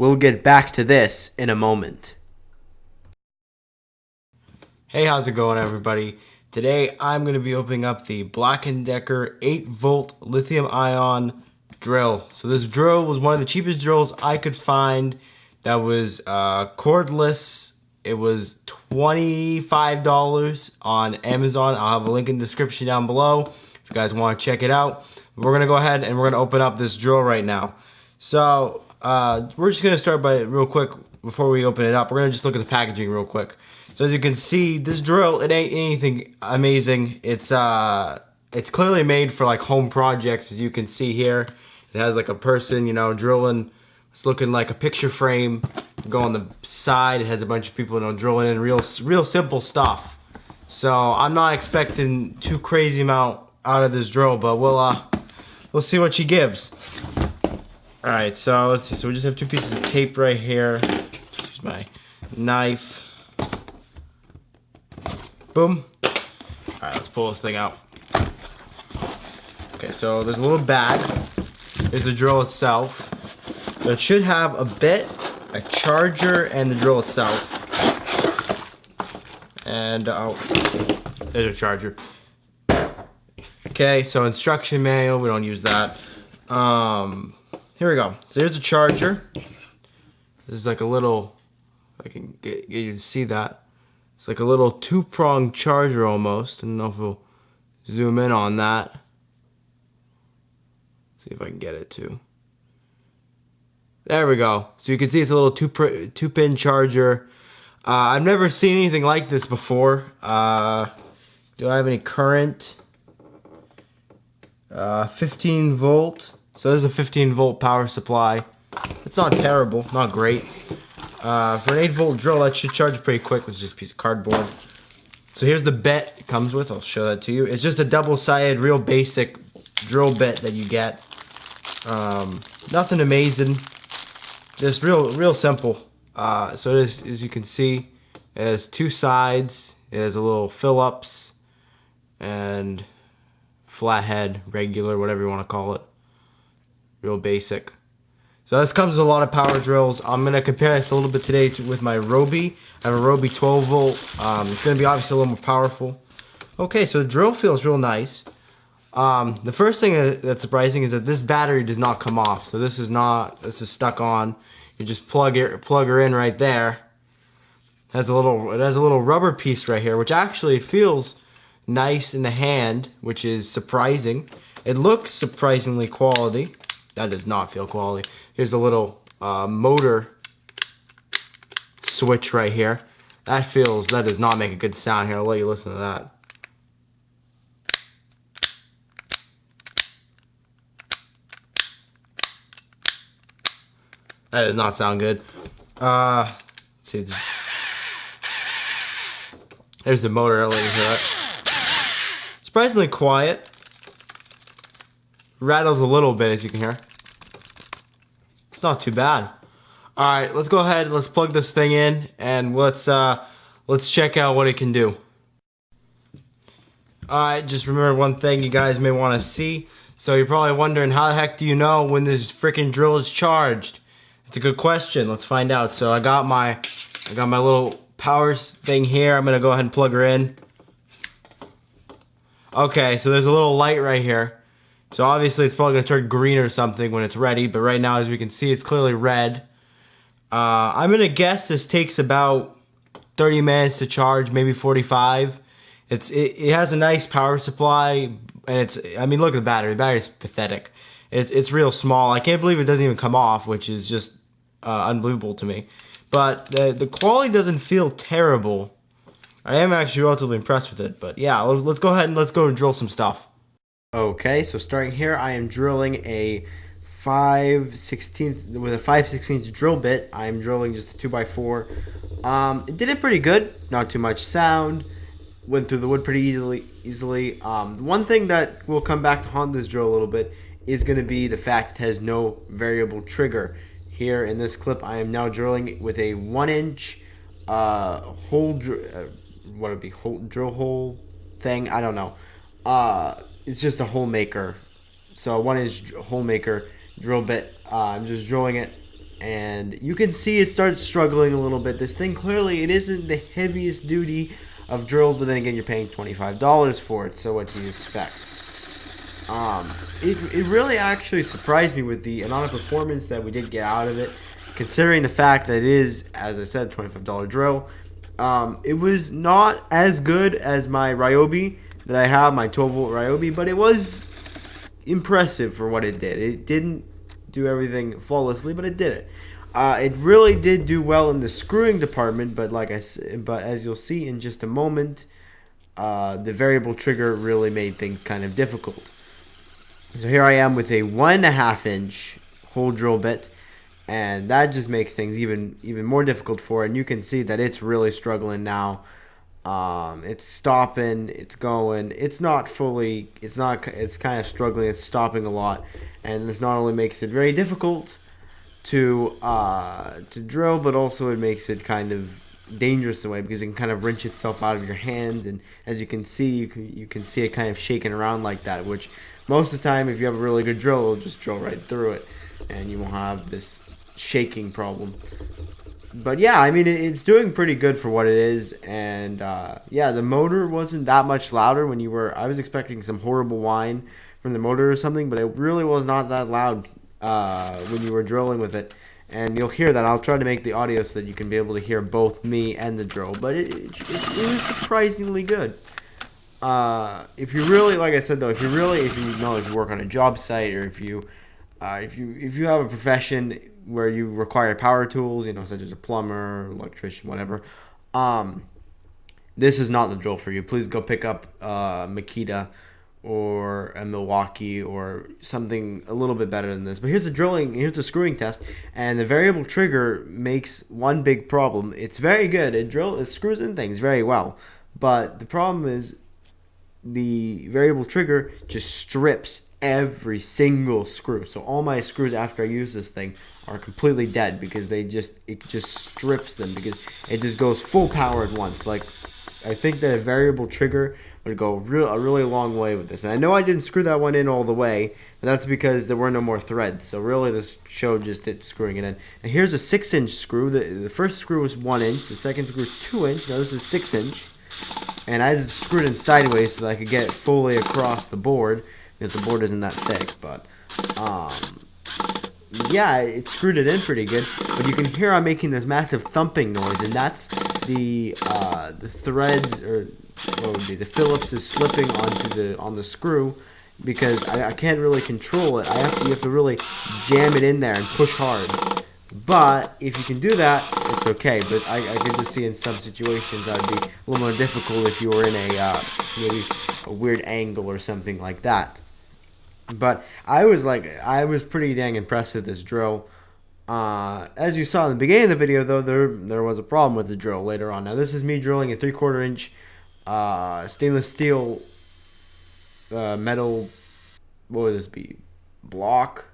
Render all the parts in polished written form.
We'll get back to this in a moment. Hey, how's it going, everybody? Today I'm going to be opening up the Black+Decker 8-volt lithium-ion drill. So this drill was one of the cheapest drills I could find that was cordless. It was $25 on Amazon. I'll have a link in the description down below if you guys want to check it out. We're going to go ahead and we're going to open up this drill right now. So we're just going to start by real quick before we open it up. We're going to just look at the packaging real quick. So as you can see, this drill, it ain't anything amazing. It's clearly made for like home projects, as you can see here. It has like a person, you know, drilling. It's looking like a picture frame. Go on the side. It has a bunch of people, you know, drilling in real simple stuff. So I'm not expecting too crazy amount out of this drill, but we'll see what she gives. All right, so let's see. So we just have two pieces of tape right here. Just use my knife. Boom. All right, let's pull this thing out. Okay, so there's a little bag. Here's the drill itself. So it should have a bit, a charger, and the drill itself. And oh, there's a charger. Okay, so instruction manual. We don't use that. Here we go. So here's a charger. There's like a little. If I can get you to see that. It's like a little two-pronged charger almost. I don't know if we'll zoom in on that. See if I can get it to. There we go. So you can see it's a little two-pin charger. I've never seen anything like this before. Do I have any current? 15 volt. So there's a 15 volt power supply. It's not terrible, not great. For an 8-volt drill, that should charge pretty quick. It's just a piece of cardboard. So here's the bit it comes with. I'll show that to you. It's just a double-sided, real basic drill bit that you get. Nothing amazing. Just real simple. So it is, as you can see, it has two sides. It has a little fill-ups and flathead, regular, whatever you want to call it. Real basic. So this comes with a lot of power drills. I'm going to compare this a little bit today with my Roby. I have a Roby 12 volt. It's going to be obviously a little more powerful. Okay, so the drill feels real nice. The first thing that's surprising is that this battery does not come off. So this is stuck on. You just plug her in right there. It has a little rubber piece right here, which actually feels nice in the hand, which is surprising. It looks surprisingly quality. That does not feel quality. Here's a little motor switch right here. That does not make a good sound here. I'll let you listen to that. That does not sound good. Let's see. There's the motor. I'll let you hear it. Surprisingly quiet. Rattles a little bit, as you can hear. It's not too bad. All right, let's go ahead. Let's plug this thing in, and let's check out what it can do. All right, just remember one thing you guys may want to see. So you're probably wondering, how the heck do you know when this freaking drill is charged? It's a good question. Let's find out. So I got my little power thing here. I'm gonna go ahead and plug her in. Okay, so there's a little light right here. So obviously it's probably going to turn green or something when it's ready, but right now, as we can see, it's clearly red. I'm going to guess this takes about 30 minutes to charge, maybe 45. It has a nice power supply, and I mean, look at the battery. The battery's pathetic. It's real small. I can't believe it doesn't even come off, which is just unbelievable to me. But the quality doesn't feel terrible. I am actually relatively impressed with it, but yeah, let's go ahead and let's go and drill some stuff. Okay, so starting here, I am drilling a 5/16 with a 5/16 drill bit. I am drilling just a 2x4. It did it pretty good. Not too much sound. Went through the wood pretty easily. One thing that will come back to haunt this drill a little bit is going to be the fact it has no variable trigger. Here in this clip, I am now drilling with a 1-inch drill hole thing. I don't know. It's just a hole maker. So a 1-inch hole maker drill bit. I'm just drilling it and you can see it starts struggling a little bit. This thing, clearly, it isn't the heaviest duty of drills, but then again, you're paying $25 for it, so what do you expect? It really actually surprised me with the amount of performance that we did get out of it, considering the fact that it is, as I said, $25 drill. It was not as good as my Ryobi that I have, my 12-volt Ryobi, but it was impressive for what it did. It didn't do everything flawlessly, but it did it. It really did do well in the screwing department, but as you'll see in just a moment, the variable trigger really made things kind of difficult. So here I am with a 1.5 inch hole drill bit, and that just makes things even more difficult for it. And you can see that it's really struggling now. It's stopping, it's going, it's kind of struggling, it's stopping a lot, and this not only makes it very difficult to drill, but also it makes it kind of dangerous in a way, because it can kind of wrench itself out of your hands, and as you can see, you can see it kind of shaking around like that, which most of the time, if you have a really good drill, it'll just drill right through it, and you won't have this shaking problem. But yeah, I mean, it's doing pretty good for what it is, and yeah, the motor wasn't that much louder when you were. I was expecting some horrible whine from the motor or something, but it really was not that loud when you were drilling with it. And you'll hear that. I'll try to make the audio so that you can be able to hear both me and the drill, but it was surprisingly good. If you really, like I said though, if you work on a job site, or if you have a profession where you require power tools, such as a plumber, electrician, whatever, this is not the drill for you. Please go pick up Makita or a Milwaukee or something a little bit better than this. But here's the screwing test, and the variable trigger makes one big problem. It's very good. It screws in things very well, but the problem is the variable trigger just strips every single screw. So all my screws after I use this thing are completely dead, because it just strips them, because it just goes full power at once. Like, I think that a variable trigger would go a really long way with this. And I know I didn't screw that one in all the way, but that's because there were no more threads. So really this showed just it screwing it in. And here's a 6-inch screw. The first screw was 1 inch. The second screw is 2 inch. Now this is 6 inch. And I just screwed it in sideways so that I could get it fully across the board, because the board isn't that thick. But yeah, it screwed it in pretty good. But you can hear I'm making this massive thumping noise, and that's the threads, or what would be, the Phillips is slipping on the screw, because I can't really control it. You have to really jam it in there and push hard. But if you can do that, it's okay. But I can just see in some situations that would be a little more difficult if you were in maybe a weird angle or something like that. But I was pretty dang impressed with this drill. As you saw in the beginning of the video, though, there was a problem with the drill later on. Now this is me drilling a 3/4 inch stainless steel metal. What would this be? Block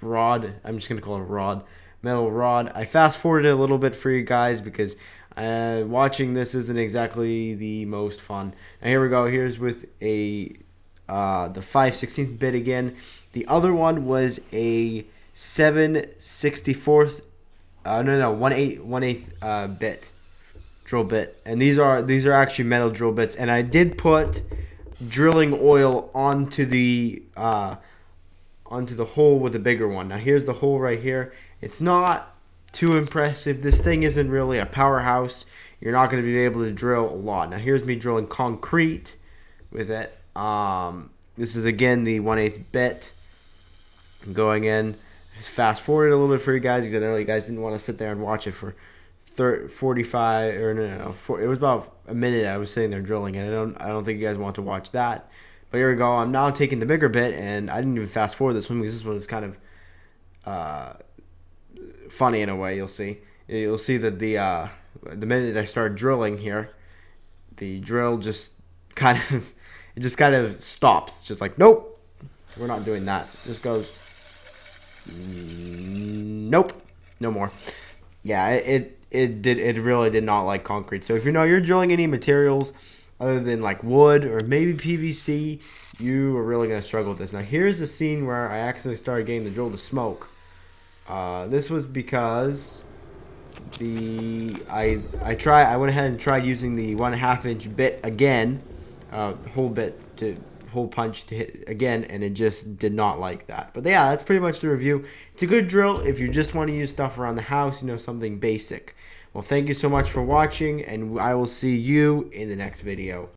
rod. I'm just gonna call it a rod. Metal rod. I fast forwarded it a little bit for you guys, because watching this isn't exactly the most fun. Now here we go. Here's with the 5/16 bit again. The other one was a 7/64 1/8 bit drill bit, and these are actually metal drill bits. And I did put drilling oil onto the hole with the bigger one. Now here's the hole right here. It's not too impressive. This thing isn't really a powerhouse. You're not going to be able to drill a lot. Now here's me drilling concrete with it. This is again the 1/8 bit. I'm going in. Fast forward a little bit for you guys, because I know you guys didn't want to sit there and watch it for 45 or it was about a minute. I was sitting there drilling, and I don't think you guys want to watch that. But here we go. I'm now taking the bigger bit, and I didn't even fast forward this one, because this one is kind of funny in a way. You'll see that the minute I start drilling here, the drill just kind of stops. It's just like, nope, we're not doing that. It just goes, nope, no more. Yeah, it really did not like concrete. So if you're drilling any materials other than like wood or maybe PVC, you are really going to struggle with this. Now here's the scene where I accidentally started getting the drill to smoke. This was because I went ahead and tried using the 1/2 inch bit again, hole punch to hit again, and it just did not like that. But yeah, that's pretty much the review. It's a good drill if you just want to use stuff around the house, something basic. Well, thank you so much for watching, and I will see you in the next video.